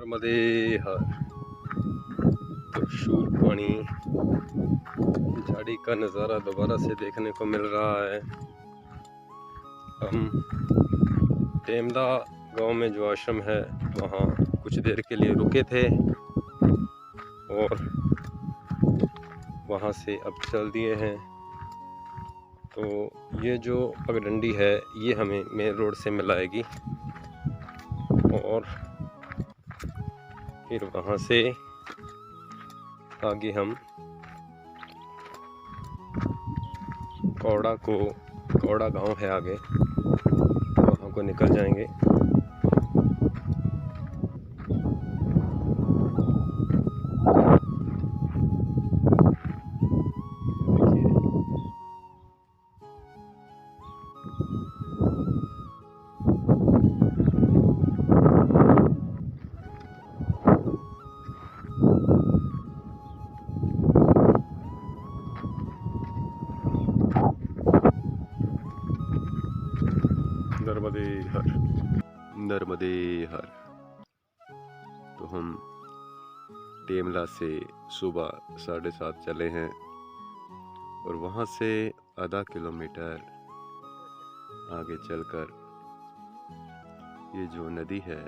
नर्मदे हर। तो शूर पानी झाड़ी का नज़ारा दोबारा से देखने को मिल रहा है। हम टेमदा गांव में जो आश्रम है वहाँ कुछ देर के लिए रुके थे और वहाँ से अब चल दिए हैं। तो ये जो पगडंडी है ये हमें मेन रोड से मिलाएगी और फिर वहाँ से आगे हम कौड़ा गांव है आगे, वहाँ को निकल जाएंगे। नर्मदे हर, नर्मदे हर। तो हम टेमला से सुबह 7:30 चले हैं और वहाँ से आधा किलोमीटर आगे चलकर ये जो नदी है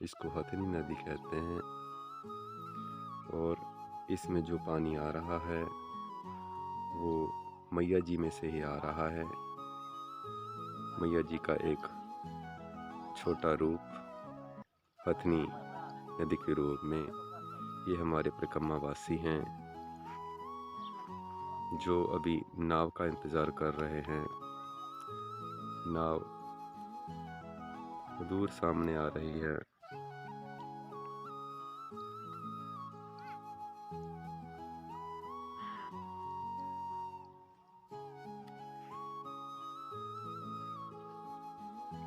इसको हथनी नदी कहते हैं और इसमें जो पानी आ रहा है वो मैया जी में से ही आ रहा है। मैया जी का एक छोटा रूप हथनी नदी के रूप में ये हमारे परिक्रमा-वासी हैं जो अभी नाव का इंतज़ार कर रहे हैं। नाव दूर सामने आ रही है।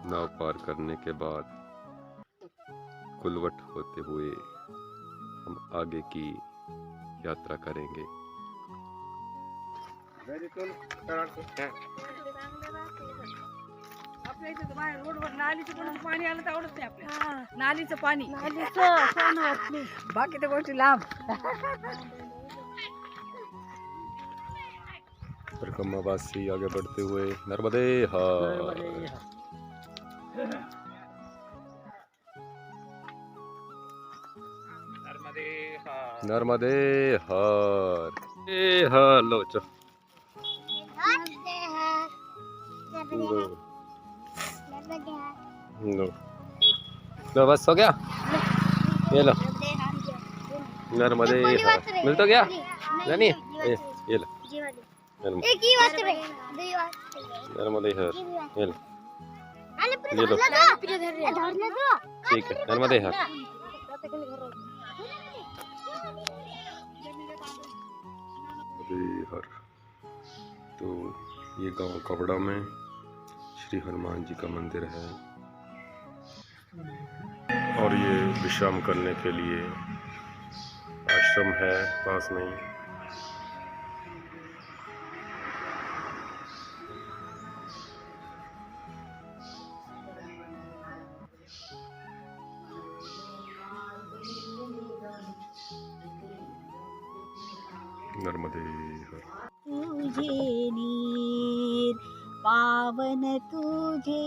नाव पार करने के बाद कुलवट होते हुए हम आगे की यात्रा करेंगे। आपल्या इथे रोडवर नालीचं पाणी आलं तर आवडत नाही आपल्याला। नालीचं पाणी बाकी त्या गोष्टी लांब। परिक्रमा-वासी आगे बढ़ते हुए नर्मदे हर। नर्मदे हर। हेलो चो लो बस हो गया। ये लो नर्मदे हर मिल तो गया जानी ये लो नर्मदे हर ये लो ठीक है नर्मदे हर। हर तो ये गांव कवड़ा में श्री हनुमान जी का मंदिर है और ये विश्राम करने के लिए आश्रम है पास में ही। नर्मदे हर। तुझे नीर पावन तुझे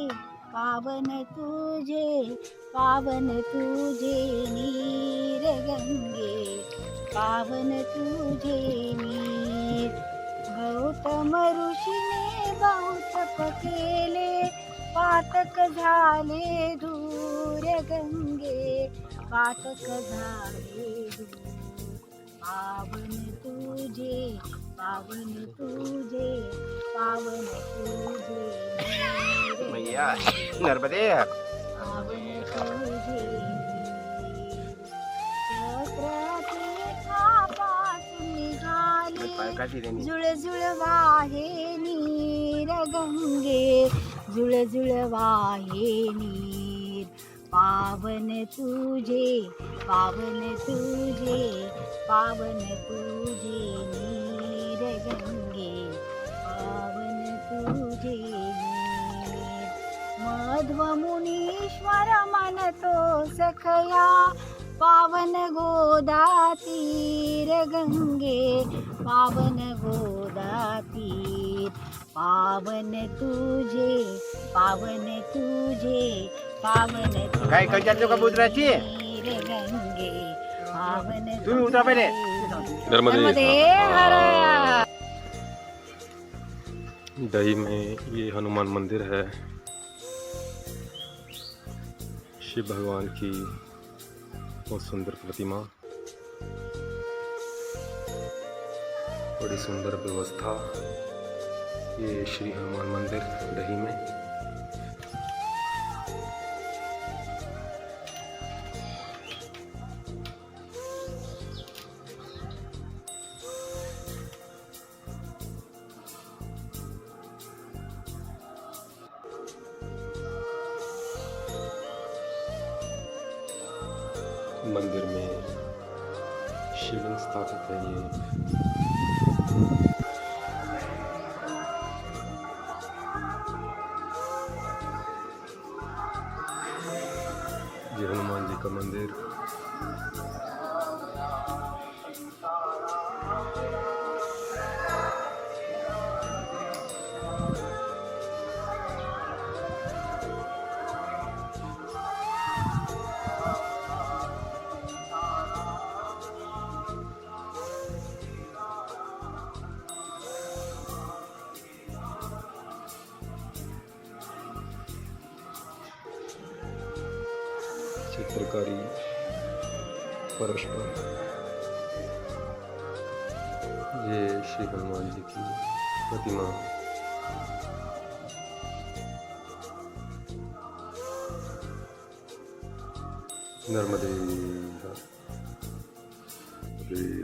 पावन तुझे पावन तुझे नीर गंगे पावन तुझे नीर। गौतम ऋषीने बहुत केले पातक झाले दूर गंगे पातक झाले दूर। पावन तुझे पावन तुझे पावन तुझे मैया नर्मदे पावन तुझे निघाले जुळजुळ वाहे नीर गंगे जुळजुळ वाहे नीर। पावन तुझे पावन तुझे पावन तुझे नीर गंगे पावन तुझे नीर। मध्व मुनीश्वर मनतो सखया पावन गोदा तीर गंगे, पावन गोदा तीर, पावन तुझे, पावन तुझे, पावन तुझे काय करतात कबूतराची तीर गंगे, पावन तुम्ही उतरा पहिले. नर्मदे हर. दही में ये हनुमान मंदिर है, शिव भगवान की बहुत सुंदर प्रतिमा, बड़ी सुंदर व्यवस्था। ये श्री हनुमान मंदिर दही में। मंदिर में शिवलिंग स्थापित है। ये हनुमान जी का मंदिर। चित्रकारी परस्पर। ये श्री हनुमान जी की प्रतिमा। नर्मदे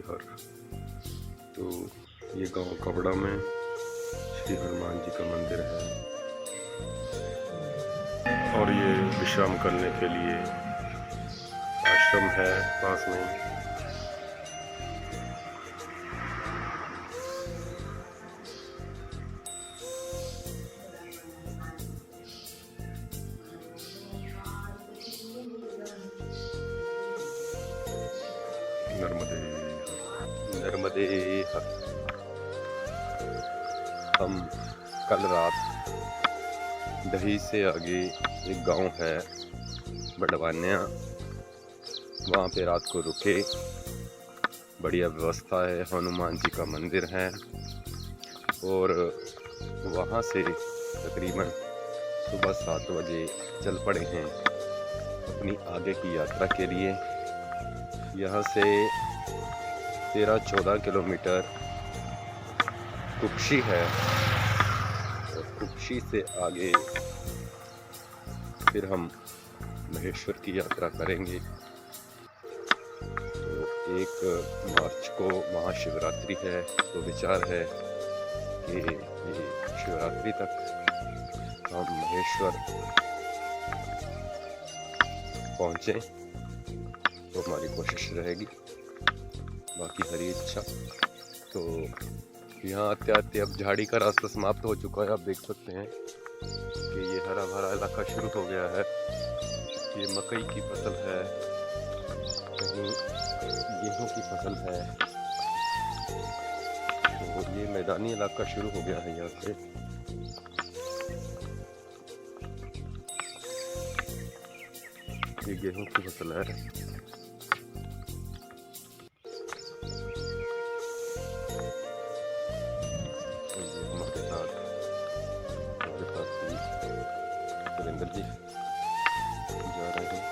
हर। तो ये गांव कपड़ा में श्री हनुमान जी का मंदिर है, और ये विश्राम करने के लिए आश्रम है पास में। नर्मदे हर। हम कल रात दही से आगे एक गांव है बड़वान्या, वहाँ पे रात को रुके। बढ़िया व्यवस्था है, हनुमान जी का मंदिर है, और वहाँ से तकरीबन सुबह 7 बजे चल पड़े हैं अपनी आगे की यात्रा के लिए। यहाँ से 13-14 किलोमीटर कुक्षी है, और कुक्षी से आगे फिर हम महेश्वर की यात्रा करेंगे। तो 1 मार्च को महाशिवरात्रि है, तो विचार है कि ये शिवरात्रि तक हम महेश्वर पहुँचें, तो हमारी कोशिश रहेगी, बाकी हरी इच्छा। तो यहाँ आते आते अब झाड़ी का रास्ता समाप्त हो चुका है। आप देख सकते हैं कि ये हरा भरा इलाका शुरू हो गया है। ये मकई की फसल है, कहीं गेहूं की फसल है, तो ये मैदानी इलाका शुरू हो गया है। यहाँ से ये गेहूं की फसल है। सुरेंद्र जी जा रहे हैं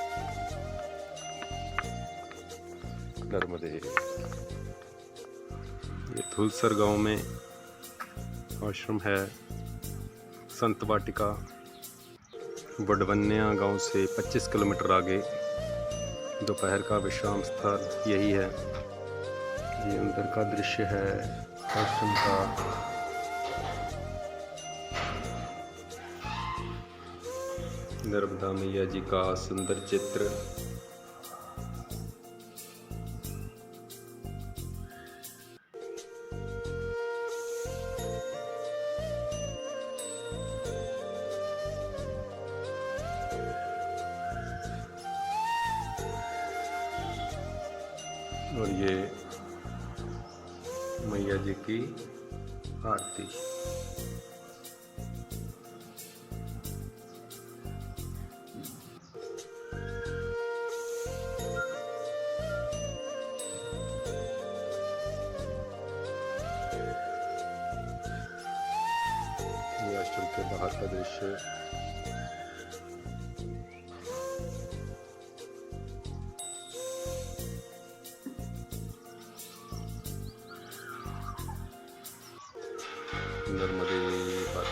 नर्मदे। ये थुलसर गांव में आश्रम है, संत वाटिका। बड़वन्या गांव से 25 किलोमीटर आगे दोपहर का विश्राम स्थल यही है। ये अंदर का दृश्य है आश्रम का। नर्मदा मैया जी का सुंदर चित्र। और ये मैया जी की आरती। ये आश्रम के बाहर का दृश्य। नर्मदे हर।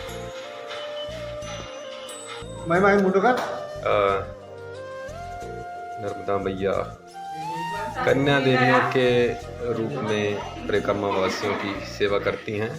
मैं मुंडू कर नर्मदा मैया कन्या देवियों के रूप में परिक्रमा वासियों की सेवा करती हैं।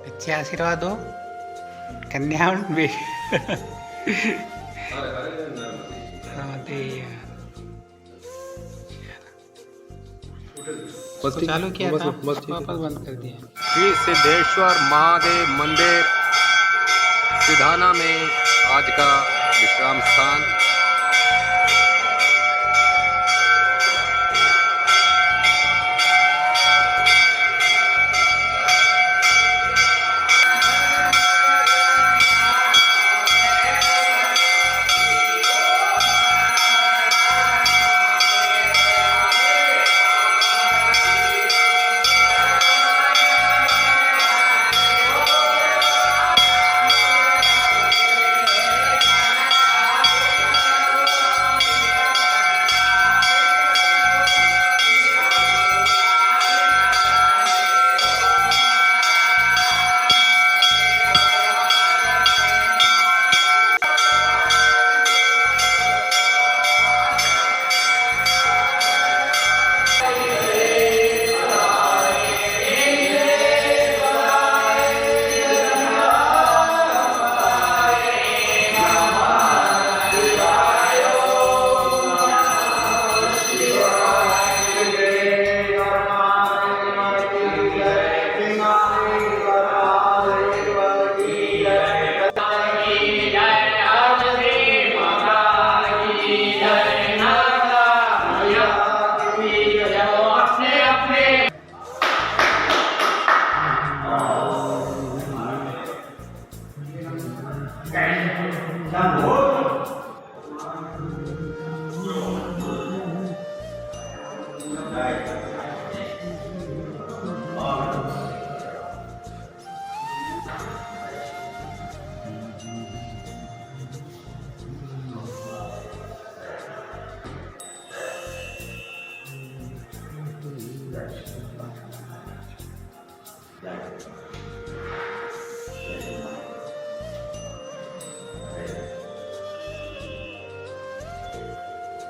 अच्छे आशीर्वाद हो कन्या भी। तो चालू किया था वापस बंद कर दिया। श्री सिद्धेश्वर महादेव मंदिर सिधाना में आज का विश्राम स्थान।